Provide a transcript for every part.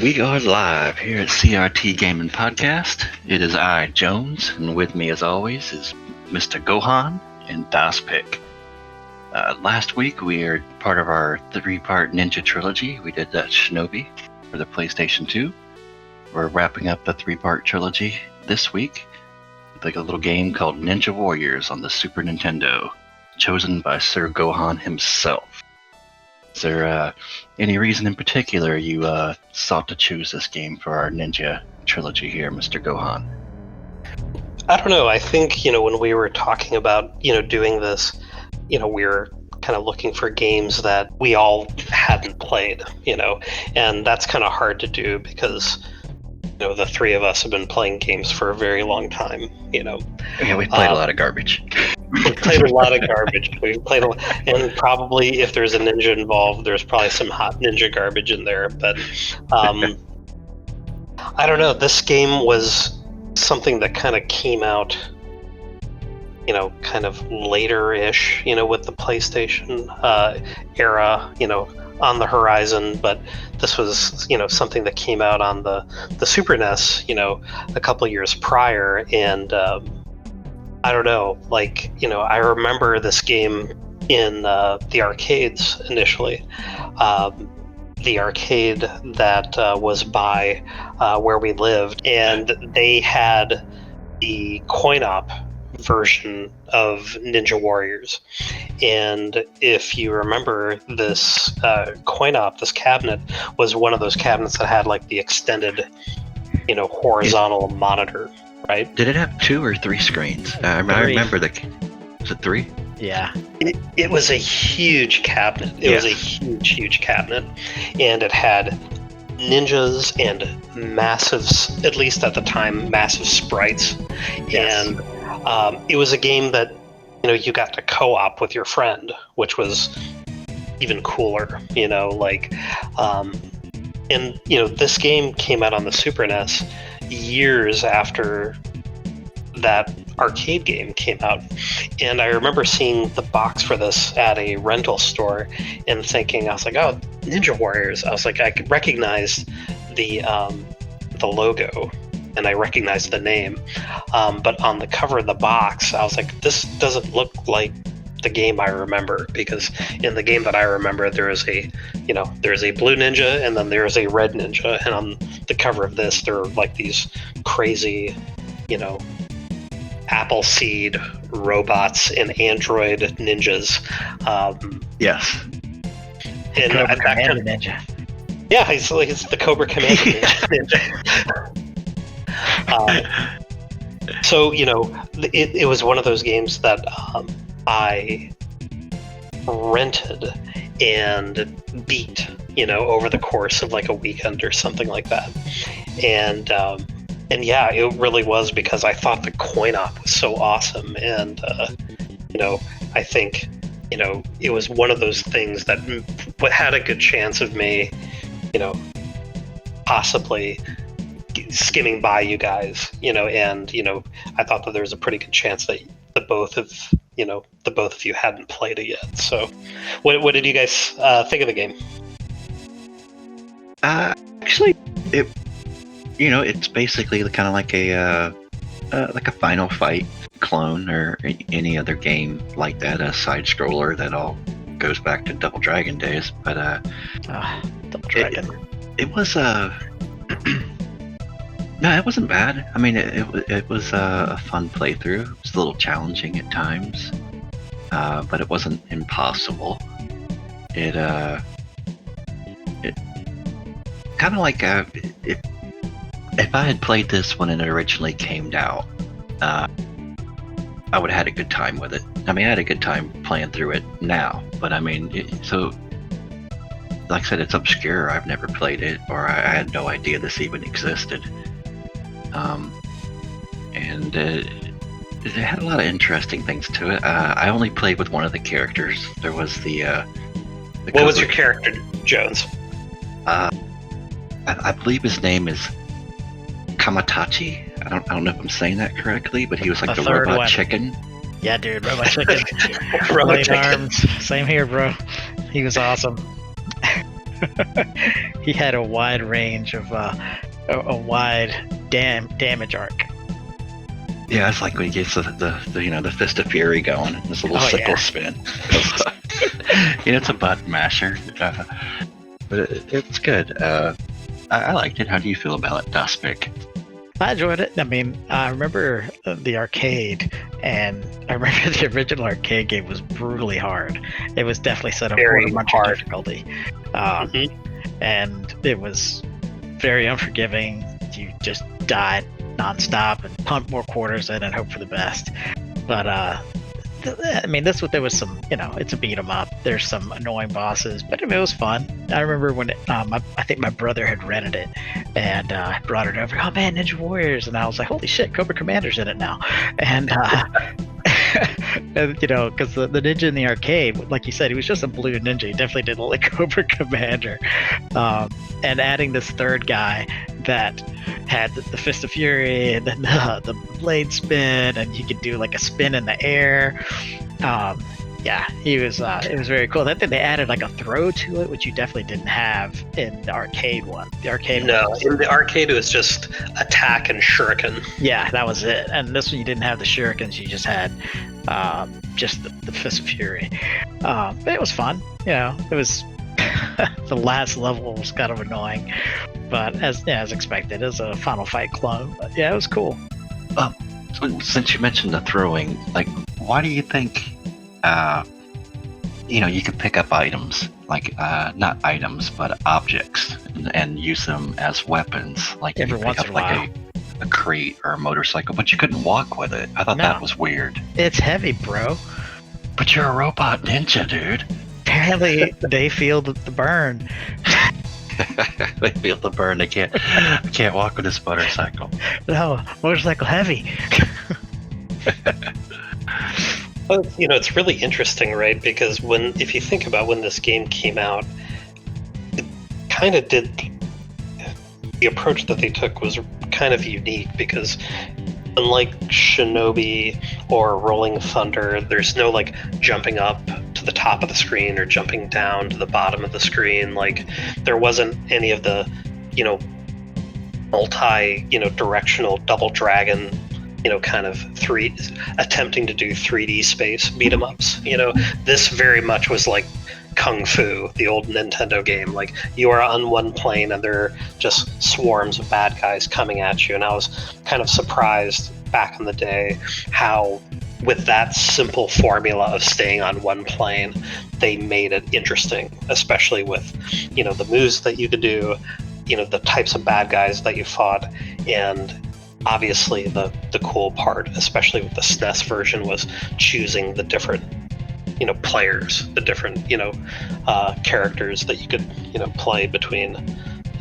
We are live here at CRT Gaming Podcast. It is I, Jones, and with me as always is Mr. Gohan and Dazpick. Last week we are part of our 3-part Ninja trilogy. We did that Shinobi for the PlayStation 2. We're wrapping up the 3-part trilogy this week with a little game called Ninja Warriors on the Super Nintendo, chosen by Sir Gohan himself. Is there any reason in particular you sought to choose this game for our Ninja trilogy here, Mr. Gohan? I don't know. I think, when we were talking about, doing this, we were kind of looking for games that we all hadn't played, and that's kind of hard to do because, the three of us have been playing games for a very long time, Yeah, we played a lot of garbage. We played a lot of garbage. And probably if there's a ninja involved, there's probably some hot ninja garbage in there. But I don't know. This game was something that kind of came out, kind of later-ish, with the PlayStation era, on the horizon. But this was, something that came out on the Super NES, a couple years prior. And I don't know, I remember this game in the arcades initially. The arcade that was by where we lived, and they had the coin-op version of Ninja Warriors. And if you remember, this coin-op, this cabinet, was one of those cabinets that had the extended, horizontal monitor. Right? Did it have 2 or 3 screens? I remember was it 3? Yeah. It was a huge cabinet. It was a huge cabinet. And it had ninjas and massive, at least at the time, massive sprites. Yes. And it was a game that, you got to co-op with your friend, which was even cooler, and, this game came out on the Super NES years after that arcade game came out. And I remember seeing the box for this at a rental store and thinking, I was like, oh, Ninja Warriors. I was like, I could recognize the logo and I recognized the name. But on the cover of the box, I was like, this doesn't look like the game I remember, because in the game that I remember, there's a blue ninja and then there's a red ninja, and on the cover of this there are these crazy Appleseed robots and android ninjas. Yes. And Cobra Commander Ninja. Yeah, he's the Cobra Commander Ninja. So it was one of those games that I rented and beat, over the course of a weekend or something like that. And yeah, it really was because I thought the coin-op was so awesome. And, I think, it was one of those things that had a good chance of me, possibly skimming by you guys, and, I thought that there was a pretty good chance that the both of you hadn't played it yet. So what did you guys think of the game? Actually, it's basically kind of like a Final Fight clone or any other game like that, a side scroller that all goes back to Double Dragon days. But Double Dragon. It was no, it wasn't bad. I mean, it was a fun playthrough. It was a little challenging at times, but it wasn't impossible. It kind of like if I had played this when it originally came out, I would have had a good time with it. I mean, I had a good time playing through it now, but I mean, like I said, it's obscure. I've never played it, or I had no idea this even existed. And it had a lot of interesting things to it. I only played with one of the characters. There was the what was your character, Jones? I believe his name is Kamatachi. I don't know if I'm saying that correctly, but he was like the robot one. Chicken. Yeah, dude, robot chicken. Robot chicken. Arms. Same here, bro. He was awesome. he had a wide range of a wide damage arc. Yeah, it's like when he gets the fist of fury going. This little sickle spin. It's a button masher, but it's good. I liked it. How do you feel about it, Dazpick? I enjoyed it. I mean, I remember the arcade, and I remember the original arcade game was brutally hard. It was definitely set up for a much difficulty, and it was very unforgiving. You just died nonstop and pumped more quarters in and hope for the best. But I mean, there was some, it's a beat 'em up. There's some annoying bosses, but it was fun. I remember when I think my brother had rented it and brought it over. Oh man, Ninja Warriors, and I was like, holy shit, Cobra Commander's in it now, and. And, because the ninja in the arcade, like you said, he was just a blue ninja. He definitely didn't look like Cobra Commander. And adding this third guy that had the Fist of Fury and then the blade spin, and he could do like a spin in the air. Yeah, he was. It was very cool. I think they added like a throw to it, which you definitely didn't have in the arcade one. In the arcade it was just attack and shuriken. Yeah, that was it. And this one you didn't have the shurikens. You just had just the Fist of Fury. But it was fun. It was the last level was kind of annoying, but as expected, as a Final Fight clone. But yeah, it was cool. Since you mentioned the throwing, like, why do you think? You could pick up items, like not items, but objects, and use them as weapons. Like every once in a while, like a crate or a motorcycle, but you couldn't walk with it. I thought that was weird. It's heavy, bro. But you're a robot ninja, dude. Apparently, they feel the burn. They feel the burn. They can't walk with this motorcycle. No, motorcycle heavy. Well, it's really interesting, right? Because if you think about when this game came out, it kind of the approach that they took was kind of unique, because unlike Shinobi or Rolling Thunder, there's no like jumping up to the top of the screen or jumping down to the bottom of the screen. Like there wasn't any of the, directional double dragon, kind of attempting to do 3D space beat 'em ups. This very much was like Kung Fu, the old Nintendo game. Like you are on one plane and there are just swarms of bad guys coming at you. And I was kind of surprised back in the day how, with that simple formula of staying on one plane, they made it interesting, especially with, the moves that you could do, the types of bad guys that you fought, and obviously the cool part, especially with the Snes version, was choosing the different players, the different characters that you could play between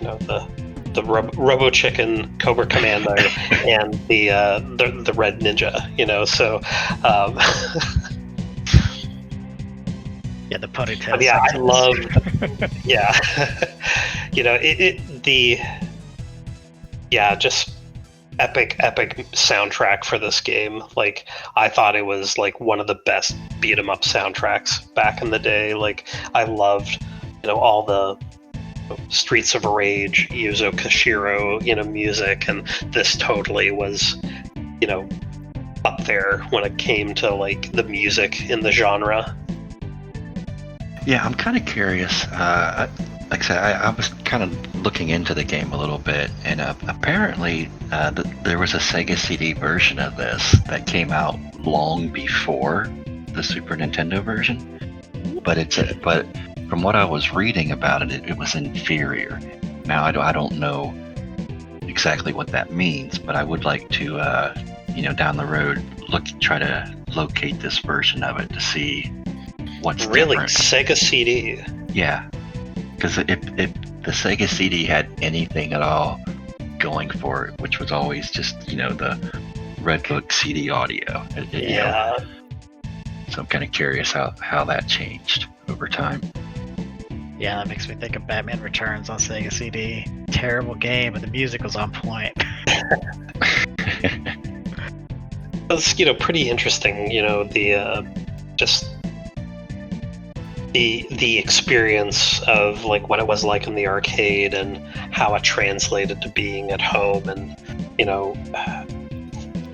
the Robo Chicken, Cobra Commander, and the Red Ninja. So yeah, the ponytail. Yeah, I love. Yeah, just epic soundtrack for this game. Like I thought it was like one of the best beat 'em up soundtracks back in the day. Like I loved all the Streets of Rage, Yuzo Koshiro music, and this totally was up there when it came to like the music in the genre. Yeah, I'm kind of curious. Like I said, I was kind of looking into the game a little bit, and apparently there was a Sega CD version of this that came out long before the Super Nintendo version. But from what I was reading about it, it was inferior. Now I don't know exactly what that means, but I would like to, down the road, try to locate this version of it to see what's really different. Sega CD. Yeah. Because if the Sega CD had anything at all going for it, which was always just, the Red Book CD audio. Yeah. So I'm kind of curious how that changed over time. Yeah, that makes me think of Batman Returns on Sega CD. Terrible game, but the music was on point. It's, pretty interesting, just the experience of like what it was like in the arcade and how it translated to being at home. And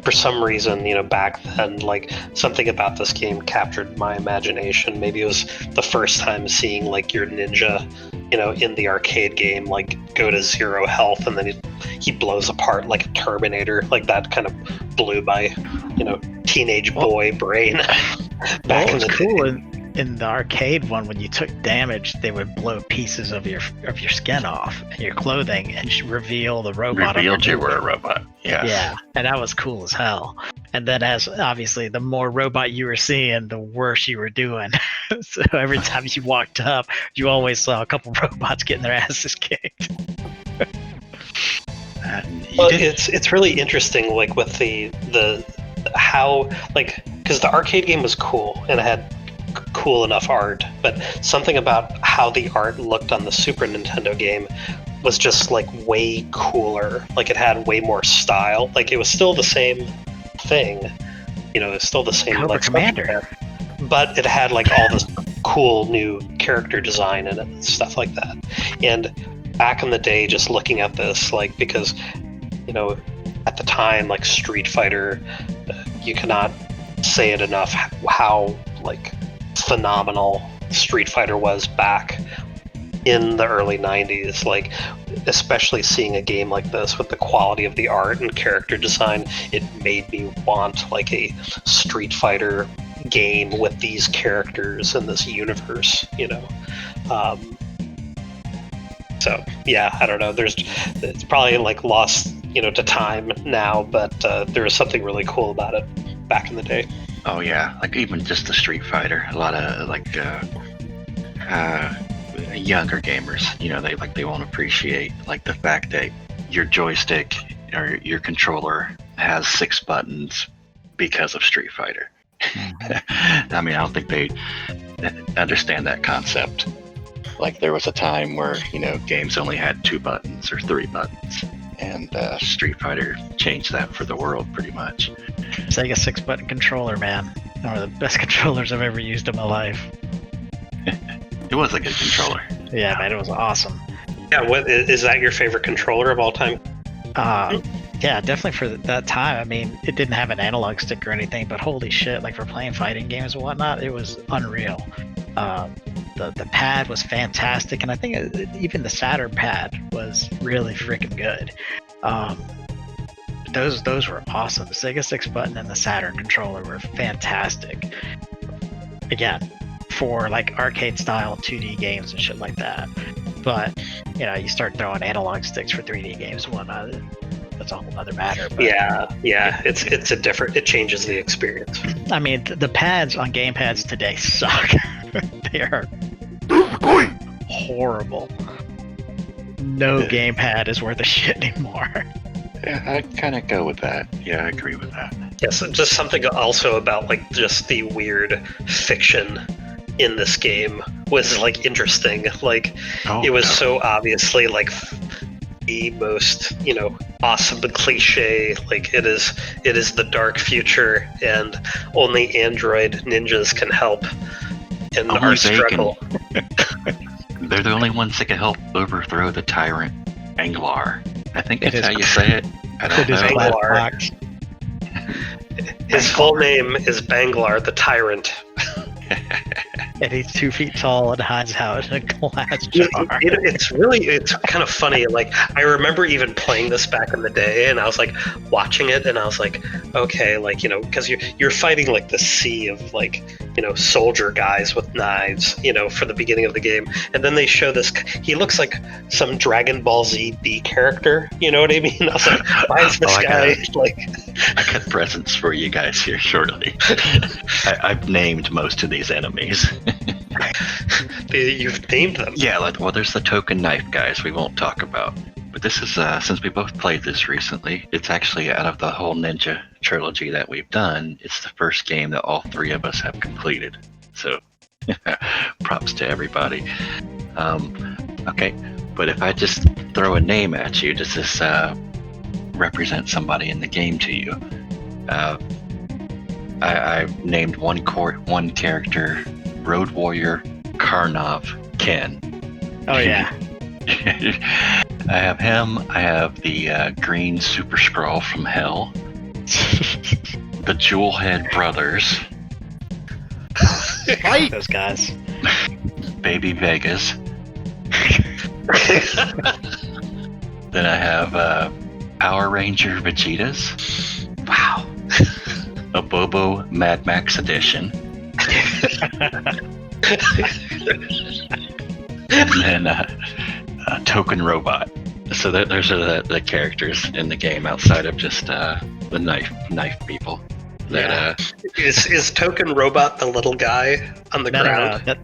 for some reason, back then, like, something about this game captured my imagination. Maybe it was the first time seeing like your ninja, in the arcade game, like go to 0 health and then he blows apart like a Terminator. Like that kind of blew my, teenage boy brain back in the day. In the arcade one, when you took damage, they would blow pieces of your skin off and your clothing and reveal the robot. Revealed you were a robot. Yeah. Yeah, and that was cool as hell. And then, as obviously, the more robot you were seeing, the worse you were doing. So every time you walked up, you always saw a couple robots getting their asses kicked. Well, it's really interesting, like with the how, like, because the arcade game was cool and it had cool enough art, but something about how the art looked on the Super Nintendo game was just like way cooler. Like it had way more style. Like it was still the same thing, it was still the same Cobra like Commander, but it had like all this cool new character design in it and stuff like that. And back in the day, just looking at this, like, because at the time, like Street Fighter, you cannot say it enough how like phenomenal Street Fighter was back in the early 90s. Like, especially seeing a game like this with the quality of the art and character design, it made me want like a Street Fighter game with these characters in this universe, so yeah, I don't know, it's probably like lost to time now, but there was something really cool about it back in the day. Oh yeah, like even just the Street Fighter, a lot of like younger gamers, they won't appreciate like the fact that your joystick or your controller has 6 buttons because of Street Fighter. I mean, I don't think they understand that concept. Like there was a time where games only had 2 buttons or 3 buttons, and Street Fighter changed that for the world pretty much. Sega 6-button controller, man. One of the best controllers I've ever used in my life. It was a good controller. Yeah, man, it was awesome. Yeah, what is that your favorite controller of all time? Yeah, definitely for that time. I mean, it didn't have an analog stick or anything, but holy shit, like for playing fighting games and whatnot, it was unreal. The pad was fantastic, and I think even the Saturn pad was really freaking good. Those were awesome. The Sega 6-button and the Saturn controller were fantastic. Again, for like arcade style 2D games and shit like that. But you start throwing analog sticks for 3D games and whatnot, that's a whole other matter. But, yeah, it's a different. It changes the experience. I mean, the pads on gamepads today suck. They are horrible. No gamepad is worth a shit anymore. Yeah, I'd kind of go with that. Yeah, I agree with that. Yes, just something also about like just the weird fiction in this game was like interesting. Like it was so obviously like the most awesome and cliche. Like it is the dark future, and only android ninjas can help in our struggle. They're the only ones that can help overthrow the tyrant Banglar. I think that's how you say it. I don't know. Banglar. His full name is Banglar the Tyrant. And he's 2 feet tall and hides out in a glass jar. It's kind of funny. Like, I remember even playing this back in the day, and I was like watching it, and I was like, okay, like, because you're fighting like the sea of like, soldier guys with knives, for the beginning of the game, and then they show this. He looks like some Dragon Ball Z B character. You know what I mean? I was like, why is this guy like? I got presents for you guys here shortly. I've named most of these enemies. You've named them? Yeah, well, there's the token knife guys we won't talk about. But this is, since we both played this recently, it's actually out of the whole Ninja trilogy that we've done, it's the first game that all 3 of us have completed. So, props to everybody. Okay, but if I just throw a name at you, does this represent somebody in the game to you? I named one character Road Warrior Karnov Ken. Oh yeah. I have him. I have the green Super Skrull from Hell. The Jewelhead Brothers. Right. Those guys. Baby Vegas. Then I have Power Ranger Vegetas. Wow. A Bobo Mad Max Edition. And then a Token Robot. So those are the characters in the game outside of just the knife people. Is Token Robot the little guy on the ground?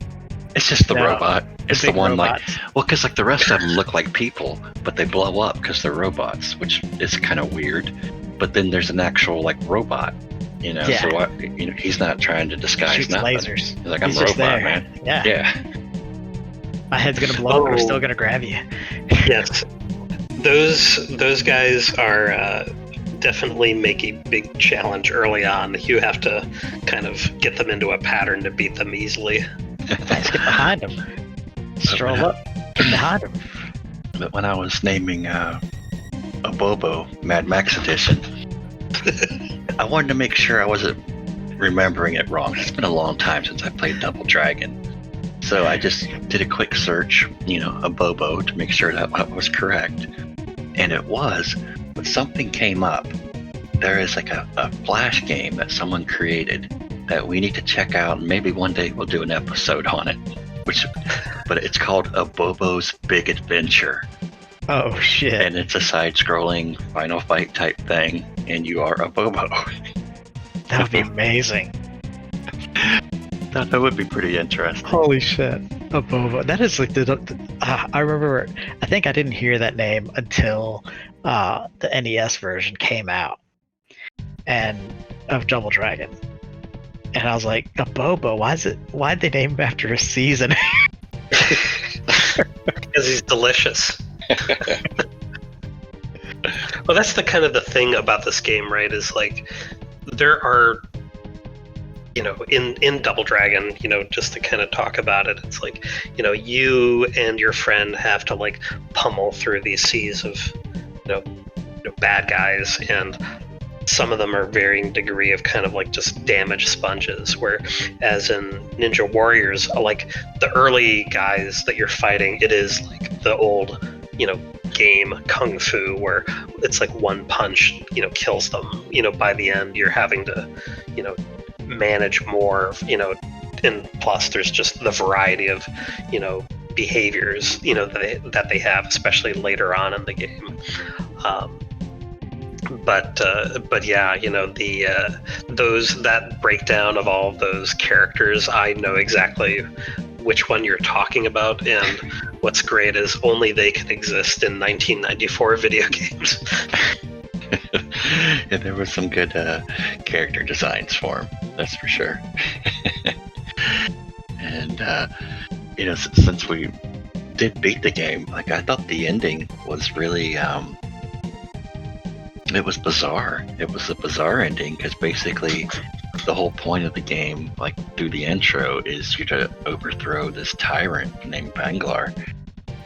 It's just the robot. It's the one robots. because like the rest of them look like people, but they blow up because they're robots, which is kind of weird. But then there's an actual like robot, So he's not trying to disguise shoots nothing. Lasers. He's like, I'm He's a just robot, there. man. Yeah. My head's gonna blow, but I'm still gonna grab you. Yes. Those guys are definitely make a big challenge early on. You have to kind of get them into a pattern to beat them easily. Let's get behind him. Stroll up. Get behind him. But when I was naming a Bobo Mad Max Edition, I wanted to make sure I wasn't remembering it wrong. It's been a long time since I played Double Dragon. So I just did a quick search, a Bobo, to make sure that was correct. And it was, but something came up. There is like a Flash game that someone created that we need to check out, and maybe one day we'll do an episode on it. But it's called A Bobo's Big Adventure. Oh shit! And it's a side-scrolling Final Fight type thing, and you are a Bobo. That would be amazing. That would be pretty interesting. Holy shit! A Bobo. That is like I remember. I think I didn't hear that name until the NES version came out, and of Double Dragon. And I was like, a Bobo? Why'd they name him after a season? Because he's delicious. Well, that's the kind of the thing about this game, right? Is like, there are, in Double Dragon, just to kind of talk about it, it's like, you and your friend have to like pummel through these seas of, bad guys, and some of them are varying degree of kind of like just damage sponges, where as in Ninja Warriors, like the early guys that you're fighting, it is like the old, game Kung Fu, where it's like one punch, kills them. By the end, you're having to, manage more, and plus there's just the variety of, behaviors, that they have, especially later on in the game. But yeah, that breakdown of all of those characters, I know exactly which one you're talking about, and what's great is only they can exist in 1994 video games. Yeah, there was some good character designs for him, that's for sure. And since we did beat the game, like I thought the ending was really it was bizarre. It was a bizarre ending, because basically the whole point of the game, like through the intro, is you to overthrow this tyrant named Banglar,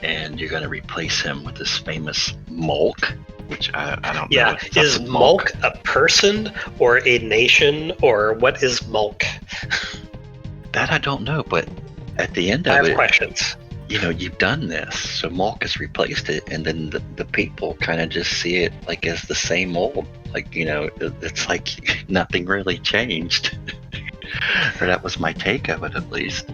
and you're going to replace him with this famous Mulk, which I don't know. Yeah, is Mulk a person or a nation, or what is Mulk? That I don't know, but at the end of I have questions. You've done this, so Mulk has replaced it, and then the people kind of just see it like as the same old, like, it's like nothing really changed. Or that was my take of it, at least.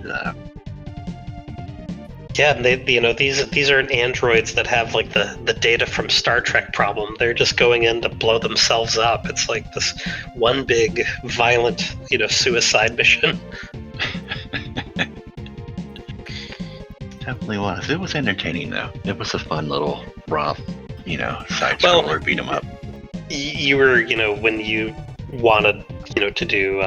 Yeah, and these are androids that have like the data from Star Trek problem. They're just going in to blow themselves up. It's like this one big violent, suicide mission. Definitely was. It was entertaining, though. It was a fun little romp, side scroller, beat 'em up. You were, when you wanted, to do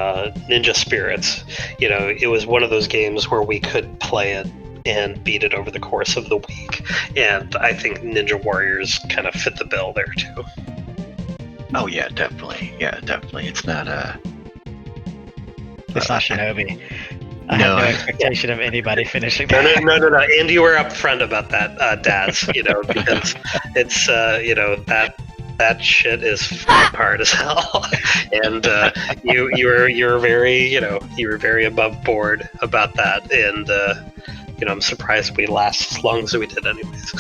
Ninja Spirits, it was one of those games where we could play it and beat it over the course of the week. And I think Ninja Warriors kind of fit the bill there, too. Oh, yeah, definitely. Yeah, definitely. It's not It's not Shinobi. I had no expectation of anybody finishing that. No. And you were upfront about that, Daz. Because it's that shit is hard as hell, and you were very above board about that, and I'm surprised we last as long as we did, anyways.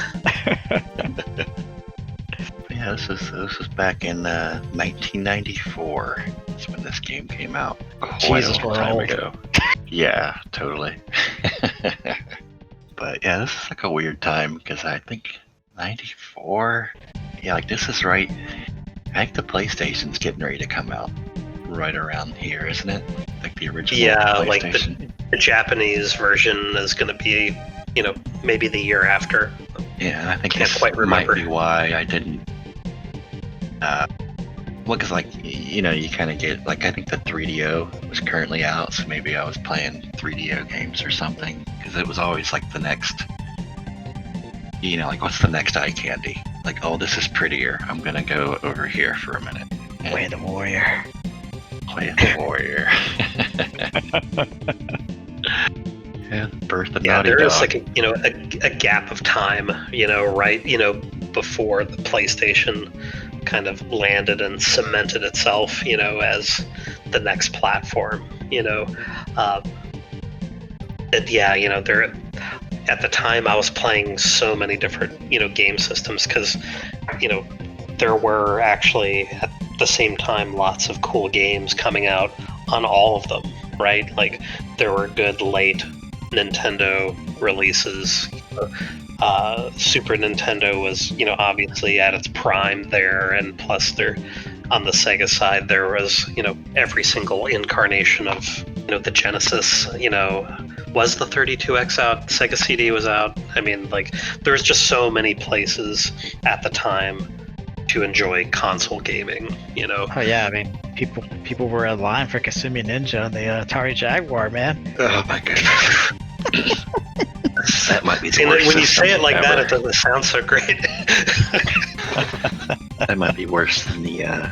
Yeah, this was back in 1994. That's when this game came out. Quite a long time ago. Yeah, totally. But yeah, this is like a weird time because I think 94. Yeah, like this is right. I think the PlayStation's getting ready to come out right around here, isn't it? Like the original PlayStation. Like the Japanese version is going to be, maybe the year after. Yeah, I think this might be why I didn't. Well, because you kind of get I think the 3DO was currently out, so maybe I was playing 3DO games or something. Because it was always like the next. What's the next eye candy? Like, oh, this is prettier. I'm gonna go over here for a minute. Play the warrior. Play the warrior. Yeah, birth of Naughty there Dog. is like a gap of time, right? Before the PlayStation kind of landed and cemented itself, as the next platform, there. At the time, I was playing so many different, game systems because, there were actually at the same time lots of cool games coming out on all of them, right? Like there were good late Nintendo releases. Super Nintendo was, obviously at its prime there, and plus there, on the Sega side, there was, every single incarnation of, the Genesis, was the 32X out? Sega CD was out. I mean, there was just so many places at the time to enjoy console gaming, Oh yeah, I mean, people were in line for Kasumi Ninja and the Atari Jaguar, man. Oh my goodness. That might be the worst when you say it like ever. that, it doesn't sound so great. That might be worse than the.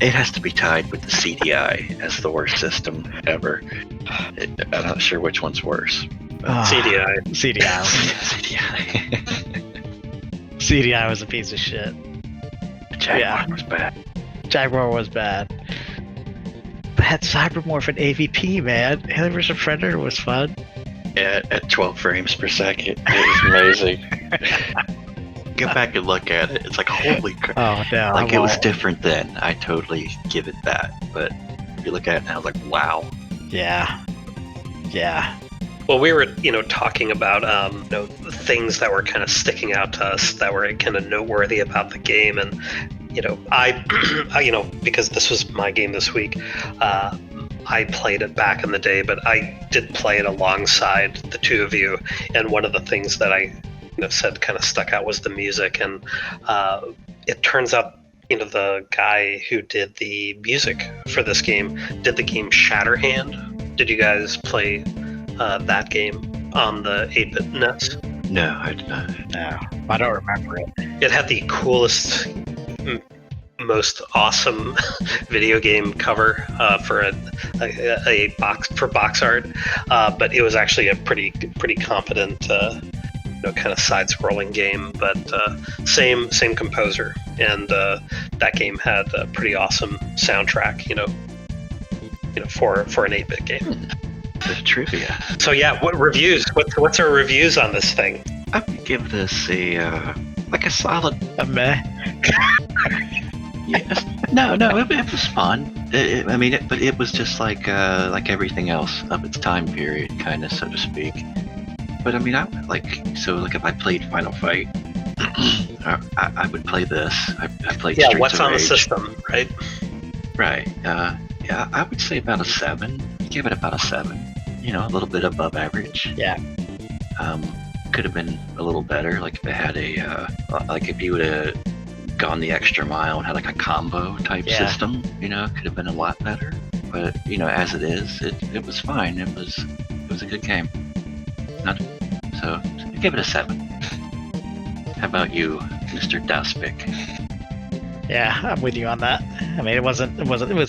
It has to be tied with the CDI as the worst system ever. I'm not sure which one's worse. CDI. CDI was a piece of shit. Jaguar was bad. Jaguar was bad. But had Cybermorph and AVP, man. Alien vs. Predator was fun. Yeah, at 12 frames per second. It was amazing. Go back and look at it. It's like, holy crap. Oh, no. Like, it was different then. I totally give it that. But if you look at it now, it's like, wow. Yeah. Well, we were, talking about, things that were kind of sticking out to us that were kind of noteworthy about the game. And, I because this was my game this week, I played it back in the day, but I did play it alongside the two of you. And one of the things that I said kind of stuck out was the music. And it turns out, the guy who did the music for this game did the game Shatterhand. Did you guys play that game on the 8-bit NES? No, I did not. No, I don't remember it. It had the coolest, most awesome video game cover for a box art, but it was actually a pretty competent kind of side-scrolling game, but same composer, and that game had a pretty awesome soundtrack, for an 8-bit game. The trivia. So yeah, what reviews? What's our reviews on this thing? I would give this a solid. A meh. Yes. No, it was fun. But it was just like everything else of its time period, kind of, so to speak. But I would if I played Final Fight, I would play this. I played Streets of what's on Rage. the system, right? Right. Yeah, I would say about a 7. Give it about a 7. A little bit above average. Yeah. Could have been a little better, like if it had if you would have gone the extra mile and had like a combo type system, could have been a lot better. But as it is, it was fine. It was a good game. So give it a 7. How about you, Mr. Dazpick? Yeah, I'm with you on that. I mean, it was a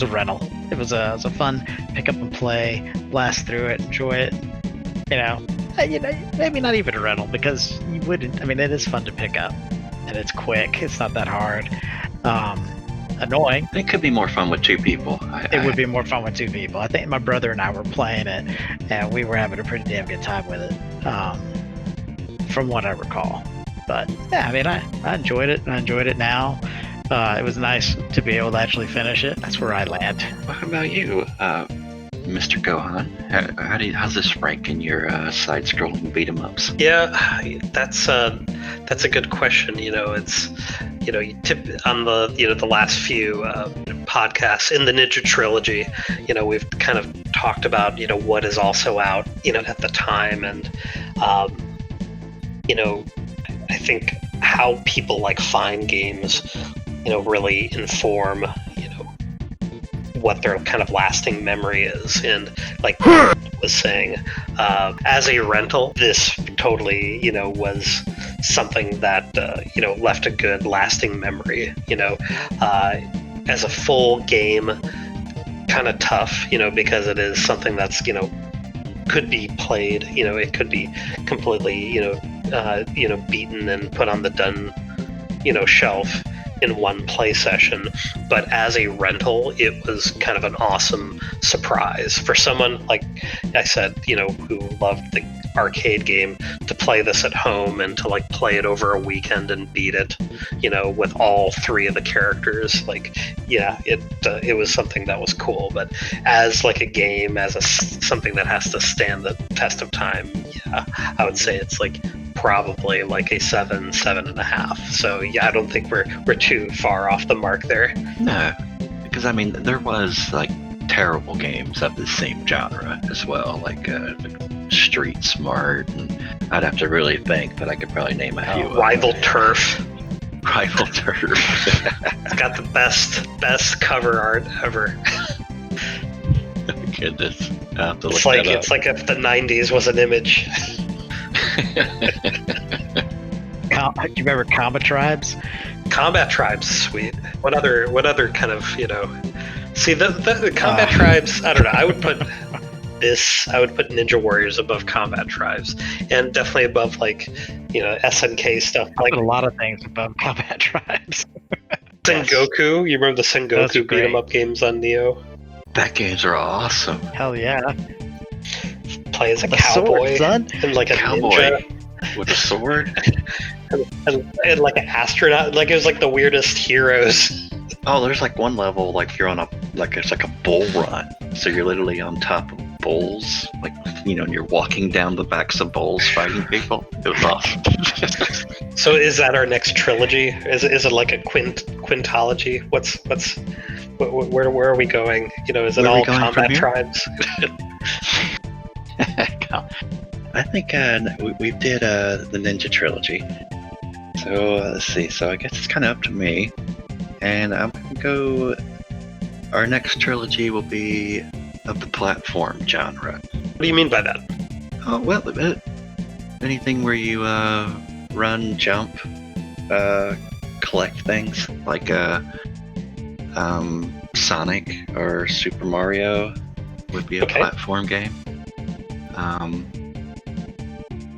rental. It was a fun pick up and play, blast through it, enjoy it. Maybe not even a rental because you wouldn't. I mean, it is fun to pick up, and it's quick. It's not that hard. Annoying. It could be more fun with two people. It would be more fun with two people. I think my brother and I were playing it, and we were having a pretty damn good time with it, from what I recall. But yeah, I mean, I enjoyed it, and I enjoyed it now. It was nice to be able to actually finish it. That's where I land. Well, how about you, Mr. Gohan? How's this rank in your side-scrolling beat-em-ups? Yeah, that's a good question. It's you tip on the last few podcasts in the Ninja trilogy. We've kind of talked about what is also out at the time, and I think how people find games really inform what their kind of lasting memory is. And like was saying, as a rental, this totally was something that left a good lasting memory. As a full game, kind of tough, because it is something that's could be played, it could be completely beaten and put on the done shelf in one play session. But as a rental, it was kind of an awesome surprise for someone like I said, who loved the arcade game, to play this at home and to play it over a weekend and beat it, with all three of the characters. It was something that was cool. But as a game, as something that has to stand the test of time, yeah, I would say it's probably a 7.5. So yeah, I don't think we're too far off the mark there. No, because I mean there was terrible games of the same genre as well, like Street Smart, and I'd have to really think, but I could probably name a few. Rival Turf. Rival Turf. It's got the best cover art ever. Goodness, I have to look It's that up. It's like if the 90s was an image. Do you remember Combat Tribes? Combat Tribes, sweet. What other kind of See the Combat Tribes? I don't know. I would put Ninja Warriors above Combat Tribes, and definitely above SNK stuff. I put a lot of things above Combat Tribes. Sengoku. You remember the Sengoku beat 'em up games on Neo? That games are awesome. Hell yeah. Play as a cowboy, sword, son. And a Cowboy ninja with a sword. and an astronaut. It was the weirdest heroes. Oh, there's one level you're on it's a bull run. So you're literally on top of bulls, and you're walking down the backs of bulls fighting people. It was awesome. So is that our next trilogy? Is it a quintology? Where are we going? Is it all Combat Tribes? I think we did the Ninja trilogy. So let's see. So I guess it's kind of up to me, and I'm gonna go. Our next trilogy will be of the platform genre. What do you mean by that? Oh well, anything where you run, jump, collect things like Sonic or Super Mario would be a platform game.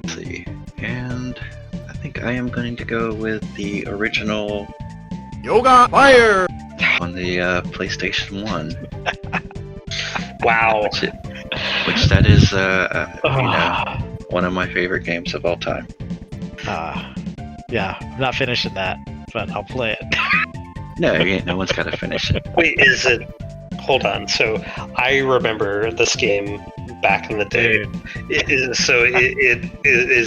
Let's see, and I think I am going to go with the original Yoga Fire on the PlayStation 1. Wow. Which that is, one of my favorite games of all time. Yeah, I'm not finishing that, but I'll play it. No one's got to finish it. Wait, is it? Hold on. So I remember this game back in the day. It is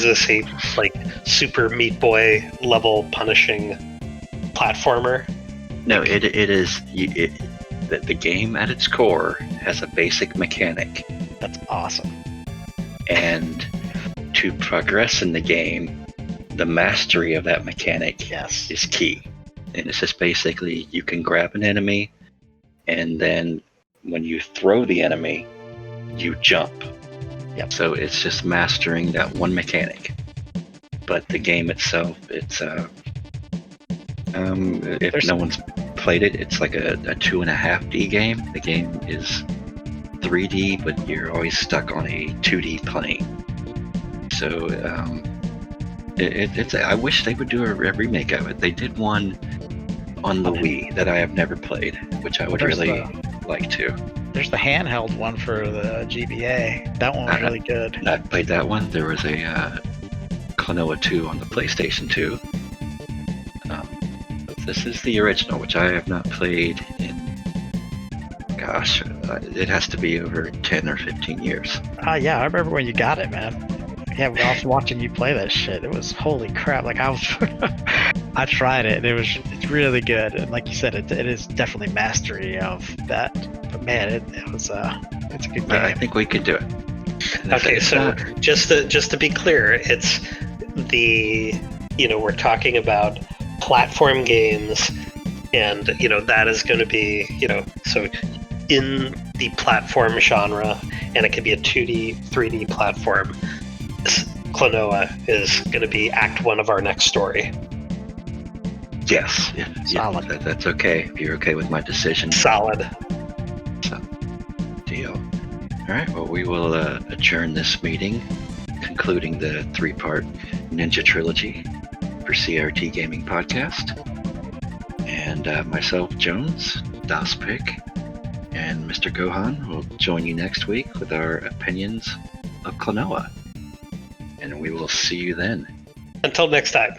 this a Super Meat Boy level punishing platformer? No, it is. The game at its core has a basic mechanic. That's awesome. And to progress in the game, the mastery of that mechanic is key. And it's just basically you can grab an enemy, and then when you throw the enemy, you jump. Yep. So it's just mastering that one mechanic. But the game itself, it's if no one's played it. It's like a 2.5D game. The game is 3D, but you're always stuck on a 2D plane. So I wish they would do a remake of it. They did one on the Wii that I have never played, which I would really like to. There's the handheld one for the GBA. That one was really good. I played that one. There was a Klonoa 2 on the PlayStation 2. This is the original, which I have not played in, gosh, it has to be over 10 or 15 years. Yeah, I remember when you got it, man. Yeah, I was watching you play that shit. It was holy crap. Like I tried it. And it's really good. And like you said, it is definitely mastery of that. But man, it's a good game. I think we could do it. Okay, so just to be clear, it's we're talking about platform games, and that is going to be so in the platform genre, and it could be a 2D, 3D platform. Klonoa is going to be Act 1 of our next story. Yes. Solid. That's okay. If you're okay with my decision. Solid. So, deal. All right. Well, we will adjourn this meeting, concluding the 3-part Ninja Trilogy for CRT Gaming Podcast. And myself, Jones, Dazpick, and Mr. Gohan will join you next week with our opinions of Klonoa. And we will see you then. Until next time.